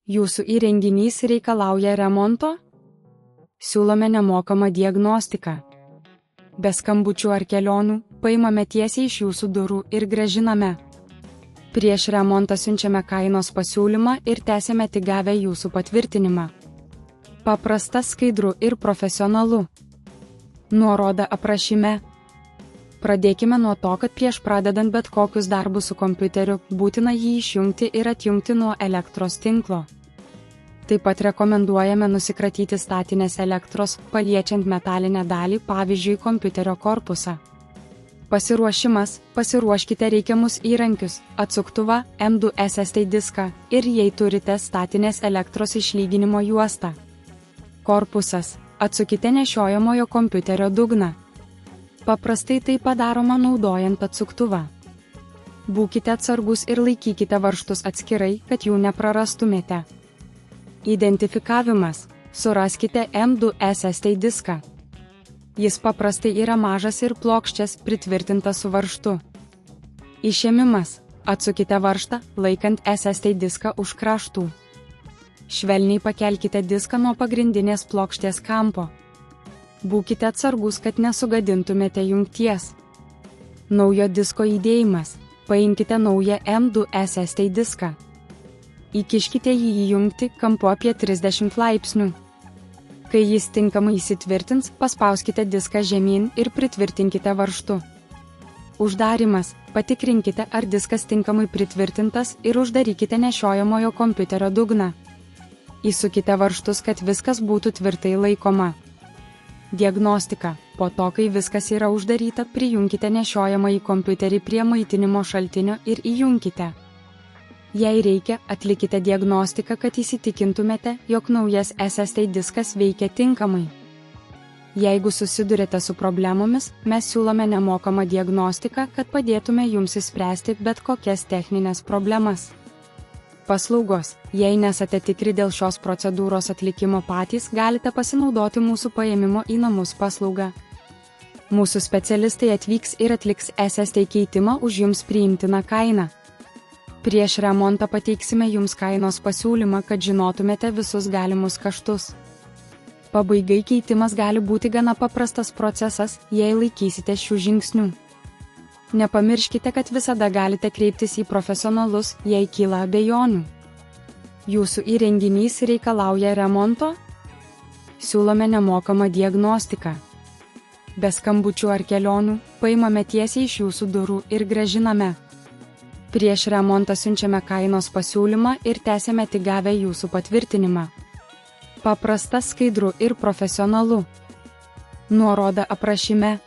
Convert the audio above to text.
Jūsų įrenginys reikalauja remonto? Siūlome nemokamą diagnostiką. Be skambučių ar kelionių, paimame tiesiai iš jūsų durų ir grąžiname. Prieš remontą siunčiame kainos pasiūlymą ir tęsiame tik gavę jūsų patvirtinimą. Paprasta, skaidru ir profesionalu. Nuoroda aprašyme. Pradėkime nuo to, kad prieš pradedant bet kokius darbus su kompiuteriu, būtina jį išjungti ir atjungti nuo elektros tinklo. Taip pat rekomenduojame nusikratyti statinės elektros, paliečiant metalinę dalį, pavyzdžiui, kompiuterio korpusą. Pasiruošimas. Pasiruoškite reikiamus įrankius, atsuktuvą, M2 SSD diską ir jei turite statinės elektros išlyginimo juostą. Korpusas. Atsukite nešiojamojo kompiuterio dugną. Paprastai tai padaroma naudojant atsuktuvą. Būkite atsargus ir laikykite varžtus atskirai, kad jų neprarastumėte. Identifikavimas. Suraskite M2 SSD diską. Jis paprastai yra mažas ir plokščias, pritvirtintas su varžtu. Išėmimas. Atsukite varžtą, laikant SSD diską už kraštų. Švelniai pakelkite diską nuo pagrindinės plokštės kampo. Būkite atsargus, kad nesugadintumėte jungties. Naujo disko įdėjimas. Paimkite naują M2 SSD diską. Įkiškite jį į jungtį kampu apie 30 laipsnių. Kai jis tinkamai įsitvirtins, paspauskite diską žemyn ir pritvirtinkite varžtu. Uždarimas. Patikrinkite, ar diskas tinkamai pritvirtintas ir uždarykite nešiojamojo kompiuterio dugną. Įsukite varžtus, kad viskas būtų tvirtai laikoma. Diagnostika. Po to, kai viskas yra uždaryta, prijunkite nešiojamąjį kompiuterį prie maitinimo šaltinio ir įjunkite. Jei reikia, atlikite diagnostiką, kad įsitikintumėte, jog naujas SSD diskas veikia tinkamai. Jeigu susidurite su problemomis, mes siūlome nemokamą diagnostiką, kad padėtume jums išspręsti bet kokias techninės problemas. Paslaugos. Jei nesate tikri dėl šios procedūros atlikimo patys, galite pasinaudoti mūsų paėmimo į namus paslaugą. Mūsų specialistai atvyks ir atliks SSD keitimą už jums priimtiną kainą. Prieš remontą pateiksime jums kainos pasiūlymą, kad žinotumėte visus galimus kaštus. Pabaigai keitimas gali būti gana paprastas procesas, jei laikysite šių žingsnių. Nepamirškite, kad visada galite kreiptis į profesionalus, jei kyla abejonių. Jūsų įrenginys reikalauja remonto? Siūlome nemokamą diagnostiką. Be skambučių ar kelionių, paimame tiesiai iš jūsų durų ir grąžiname. Prieš remontą siunčiame kainos pasiūlymą ir tęsiame tik gavę jūsų patvirtinimą. Paprasta, skaidru ir profesionalu. Nuoroda aprašyme.